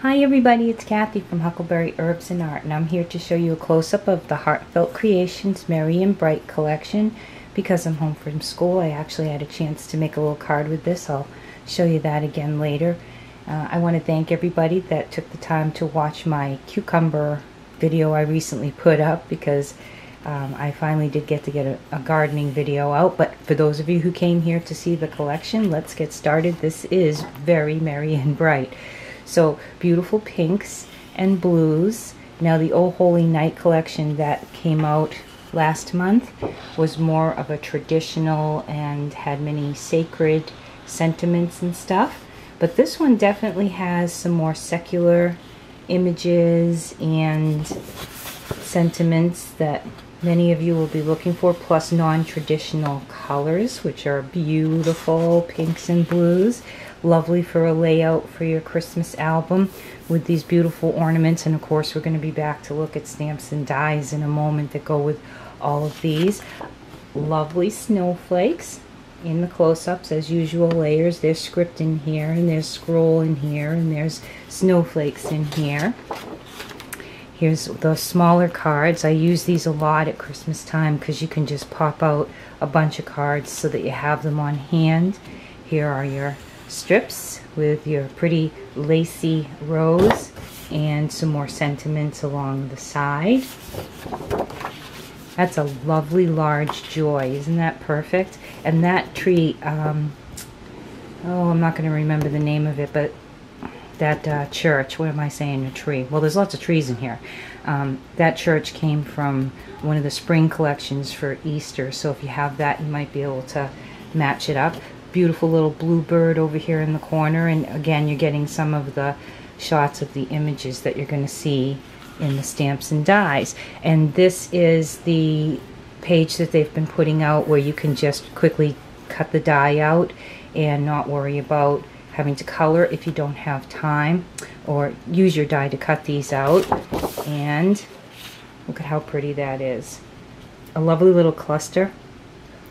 Hi everybody, it's Kathy from Huckleberry Herbs and Art, and I'm here to show you a close-up of the Heartfelt Creations Merry and Bright collection. Because I'm home from school, I actually had a chance to make a little card with this. I'll show you that again later. I want to thank everybody that took the time to watch my cucumber video I recently put up, because I finally did get a gardening video out. But for those of you who came here to see the collection, let's get started. This is very merry and bright. So beautiful pinks and blues. Now the Oh Holy Night collection that came out last month was more of a traditional and had many sacred sentiments and stuff. But this one definitely has some more secular images and sentiments that many of you will be looking for, plus non-traditional colors, which are beautiful pinks and blues. Lovely for a layout for your Christmas album with these beautiful ornaments. And of course we're going to be back to look at stamps and dies in a moment that go with all of these. Lovely snowflakes in the close-ups as usual. Layers. There's script in here, and there's scroll in here, and there's snowflakes in here. Here's the smaller cards. I use these a lot at Christmas time because you can just pop out a bunch of cards so that you have them on hand. Here are your strips with your pretty lacy rows and some more sentiments along the side. That's a lovely large joy. Isn't that perfect? And that tree, oh, I'm not going to remember the name of it, but that church, what am I saying, a tree? Well, there's lots of trees in here. That church came from one of the spring collections for Easter, so if you have that, you might be able to match it up. Beautiful little bluebird over here in the corner, and again you're getting some of the shots of the images that you're going to see in the stamps and dies. And this is the page that they've been putting out where you can just quickly cut the die out and not worry about having to color if you don't have time, or use your die to cut these out. And look at how pretty that is. A lovely little cluster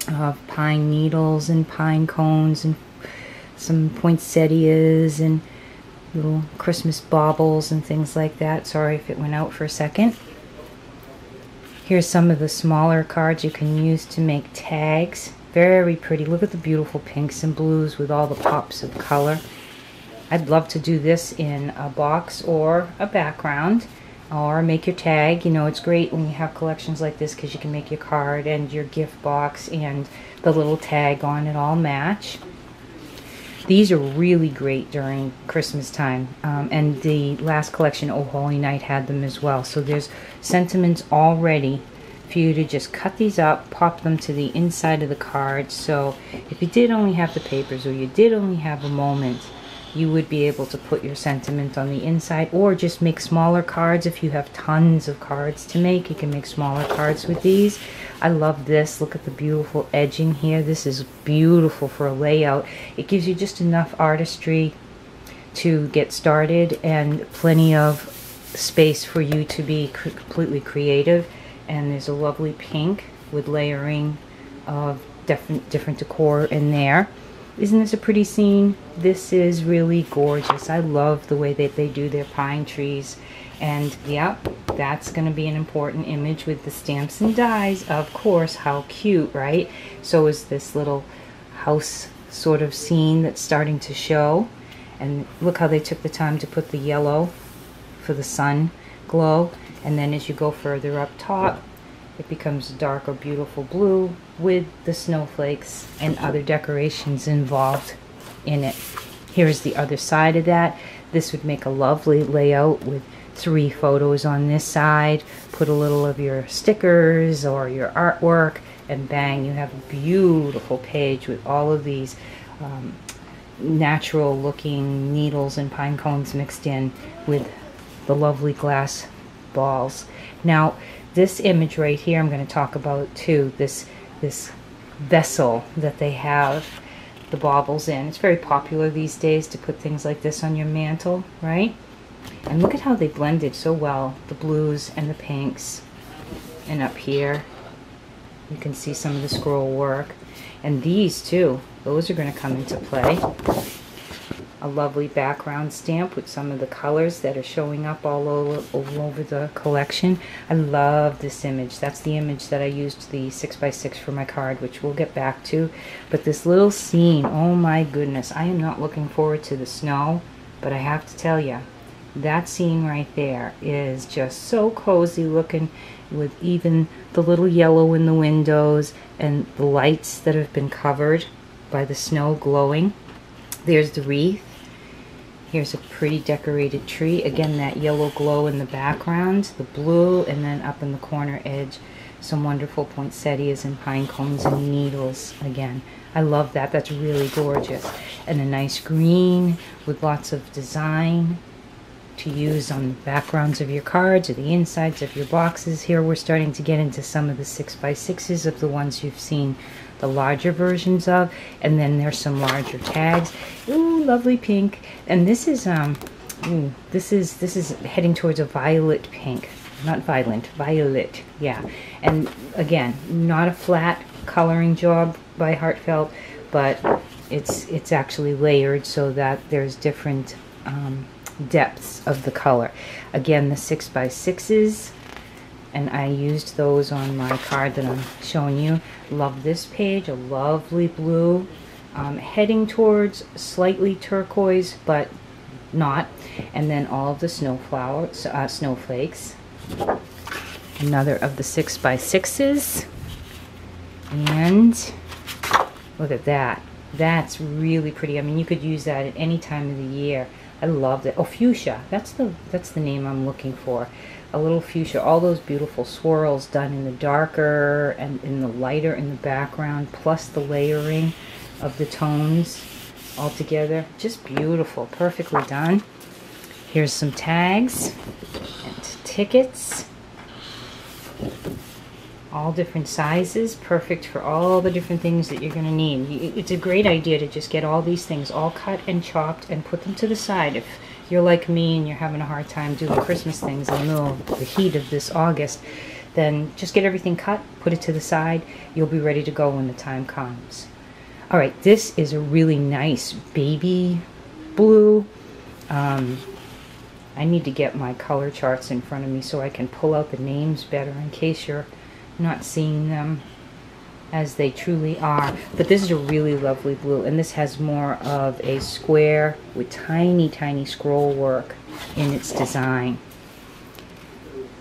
of pine needles and pine cones and some poinsettias and little Christmas baubles and things like that. Sorry if it went out for a second. Here's some of the smaller cards you can use to make tags. Very pretty. Look at the beautiful pinks and blues with all the pops of color. I'd love to do this in a box or a background, or make your tag. You know, it's great when you have collections like this because you can make your card and your gift box and the little tag on it all match. These are really great during Christmas time, and the last collection, Oh Holy Night, had them as well. So there's sentiments already for you to just cut these up, pop them to the inside of the card. So if you did only have the papers, or you did only have a moment, you would be able to put your sentiment on the inside, or just make smaller cards. If you have tons of cards to make, you can make smaller cards with these. I love this. Look at the beautiful edging here. This is beautiful for a layout. It gives you just enough artistry to get started and plenty of space for you to be completely creative. And there's a lovely pink with layering of different decor in there. Isn't this a pretty scene? This is really gorgeous. I love the way that they do their pine trees. And yeah, that's going to be an important image with the stamps and dies. Of course, how cute, right? So is this little house sort of scene that's starting to show. And look how they took the time to put the yellow for the sun glow. And then as you go further up top, it becomes a darker, beautiful blue with the snowflakes and other decorations involved in it. Here's the other side of that. This would make a lovely layout with 3 photos on this side. Put a little of your stickers or your artwork, and bang, you have a beautiful page with all of these natural looking needles and pine cones mixed in with the lovely glass balls. Now, this image right here I'm going to talk about too. This vessel that they have the baubles in. It's very popular these days to put things like this on your mantle, right? And look at how they blended so well, the blues and the pinks. And up here you can see some of the scroll work. And these too, those are going to come into play. a lovely background stamp with some of the colors that are showing up all over the collection. I love this image. That's the image that I used the 6x6 for my card, which we'll get back to. But this little scene, oh my goodness, I am not looking forward to the snow, but I have to tell you, that scene right there is just so cozy looking, with even the little yellow in the windows and the lights that have been covered by the snow glowing. There's the wreath. Here's a pretty decorated tree. Again, that yellow glow in the background, the blue, and then up in the corner edge, some wonderful poinsettias and pine cones and needles again. I love that. That's really gorgeous. And a nice green with lots of design to use on the backgrounds of your cards or the insides of your boxes. Here we're starting to get into some of the 6x6s of the ones you've seen the larger versions of, and then there's some larger tags. Ooh, lovely pink. And this is this is heading towards a violet pink. Not violent, violet. Yeah. And again, not a flat coloring job by Heartfelt, but it's actually layered so that there's different depths of the color. Again, the 6x6s, and I used those on my card that I'm showing you. Love this page, a lovely blue, heading towards slightly turquoise, but not. And then all of the snowflakes. Another of the 6x6s, and look at that. That's really pretty. I mean, you could use that at any time of the year. I loved it. Oh, fuchsia. That's the name I'm looking for. A little fuchsia. All those beautiful swirls done in the darker and in the lighter in the background, plus the layering of the tones all together. Just beautiful. Perfectly done. Here's some tags and tickets. All different sizes, perfect for all the different things that you're going to need. It's a great idea to just get all these things all cut and chopped and put them to the side. If you're like me and you're having a hard time doing Christmas things in the middle of the heat of this August, then just get everything cut, put it to the side. You'll be ready to go when the time comes. All right, this is a really nice baby blue. I need to get my color charts in front of me so I can pull out the names better in case you're not seeing them as they truly are. But this is a really lovely blue, and this has more of a square with tiny scroll work in its design.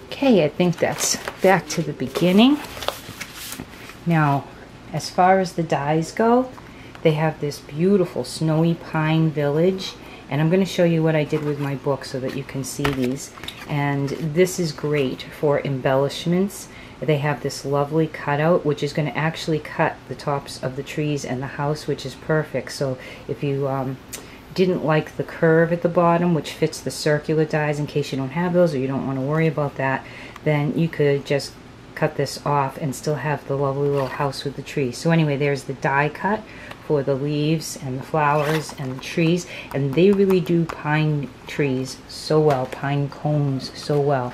Okay, I think that's back to the beginning. Now, as far as the dies go, they have this beautiful snowy pine village, and I'm going to show you what I did with my book so that you can see these. And this is great for embellishments. They have this lovely cutout, which is going to actually cut the tops of the trees and the house, which is perfect. So if you didn't like the curve at the bottom, which fits the circular dies, in case you don't have those or you don't want to worry about that, then you could just cut this off and still have the lovely little house with the trees. So anyway, there's the die cut for the leaves and the flowers and the trees, and they really do pine trees so well, pine cones so well.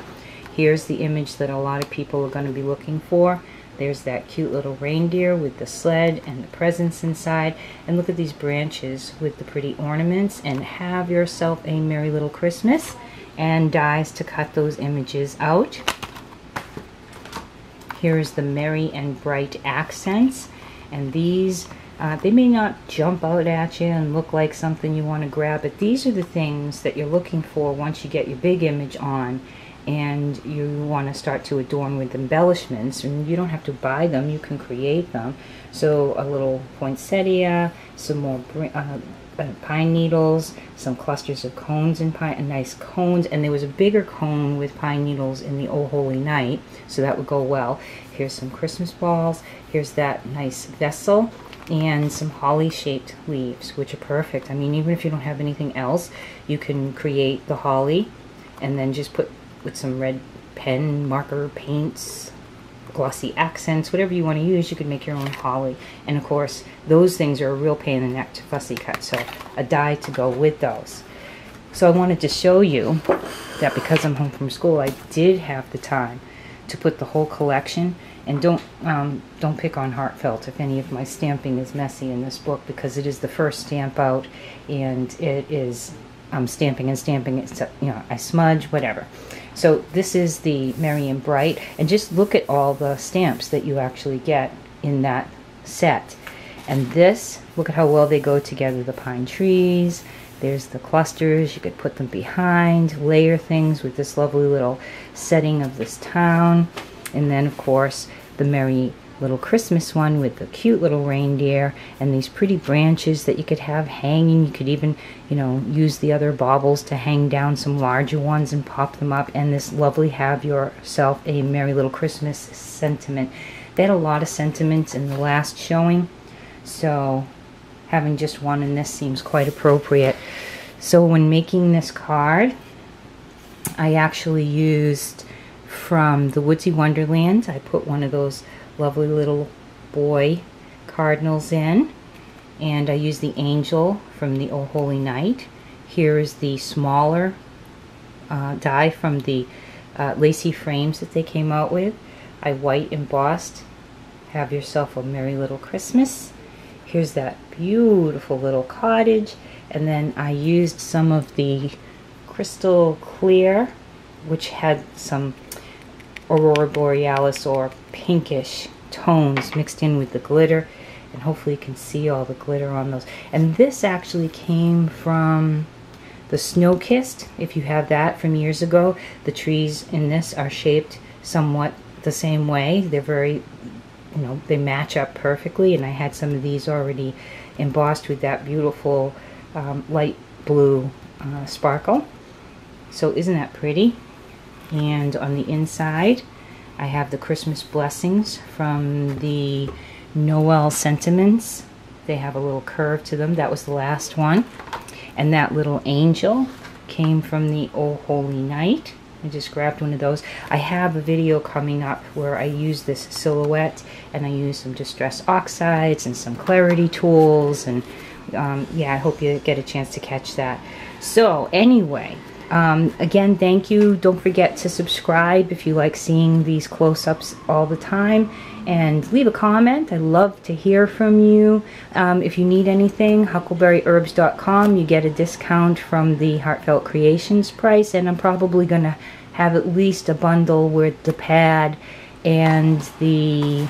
Here's the image that a lot of people are going to be looking for. There's that cute little reindeer with the sled and the presents inside. And look at these branches with the pretty ornaments. And have yourself a merry little Christmas. And dies to cut those images out. Here's the merry and bright accents. And these, they may not jump out at you and look like something you want to grab, but these are the things that you're looking for once you get your big image on and you want to start to adorn with embellishments. And you don't have to buy them, you can create them. So a little poinsettia, some more pine needles, some clusters of cones and nice cones, and there was a bigger cone with pine needles in the Oh Holy Night, so that would go well. Here's some Christmas balls, here's that nice vessel, and some holly shaped leaves, which are perfect. I mean, even if you don't have anything else, you can create the holly and then just put with some red pen, marker, paints, glossy accents, whatever you want to use, you could make your own holly. And of course, those things are a real pain in the neck to fussy cut, so a die to go with those. So I wanted to show you that because I'm home from school, I did have the time to put the whole collection. And don't pick on Heartfelt if any of my stamping is messy in this book, because it is the first stamp out, and it is stamping and stamping. It's, you know, I smudge, whatever. So this is the Merry and Bright, and just look at all the stamps that you actually get in that set. And this, look at how well they go together. The pine trees, there's the clusters. You could put them behind, layer things with this lovely little setting of this town. And then, of course, the Merry Little Christmas one with the cute little reindeer and these pretty branches that you could have hanging. You could even, you know, use the other baubles to hang down some larger ones and pop them up. And this lovely Have Yourself a Merry Little Christmas sentiment. They had a lot of sentiments in the last showing, so having just one in this seems quite appropriate. So when making this card, I actually used from the Woodsy Wonderland. I put one of those lovely little boy cardinals in, and I used the angel from the Oh Holy Night. Here is the smaller die from the lacy frames that they came out with. I white embossed Have Yourself a Merry Little Christmas. Here's that beautiful little cottage, and then I used some of the crystal clear, which had some Aurora Borealis or pinkish tones mixed in with the glitter, and hopefully you can see all the glitter on those. And this actually came from the Snow Kissed, if you have that from years ago. The trees in this are shaped somewhat the same way. They're very, you know, they match up perfectly, and I had some of these already embossed with that beautiful light blue sparkle. So isn't that pretty? And on the inside, I have the Christmas blessings from the Noel sentiments. They have a little curve to them. That was the last one. And that little angel came from the Oh Holy Night. I just grabbed one of those. I have a video coming up where I use this silhouette, and I use some Distress Oxides and some clarity tools, and yeah, I hope you get a chance to catch that. So anyway, again, thank you. Don't forget to subscribe if you like seeing these close-ups all the time, and leave a comment. I love to hear from you. If you need anything, HuckleberryHerbs.com. You get a discount from the Heartfelt Creations price, and I'm probably going to have at least a bundle with the pad and the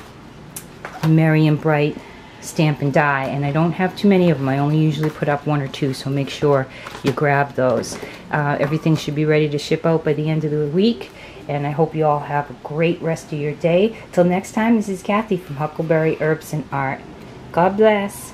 Merry and Bright stamp and die, and I don't have too many of them. I only usually put up one or two, so make sure you grab those. Everything should be ready to ship out by the end of the week, and I hope you all have a great rest of your day. Till next time, this is Kathy from Huckleberry Herbs and Art. God bless.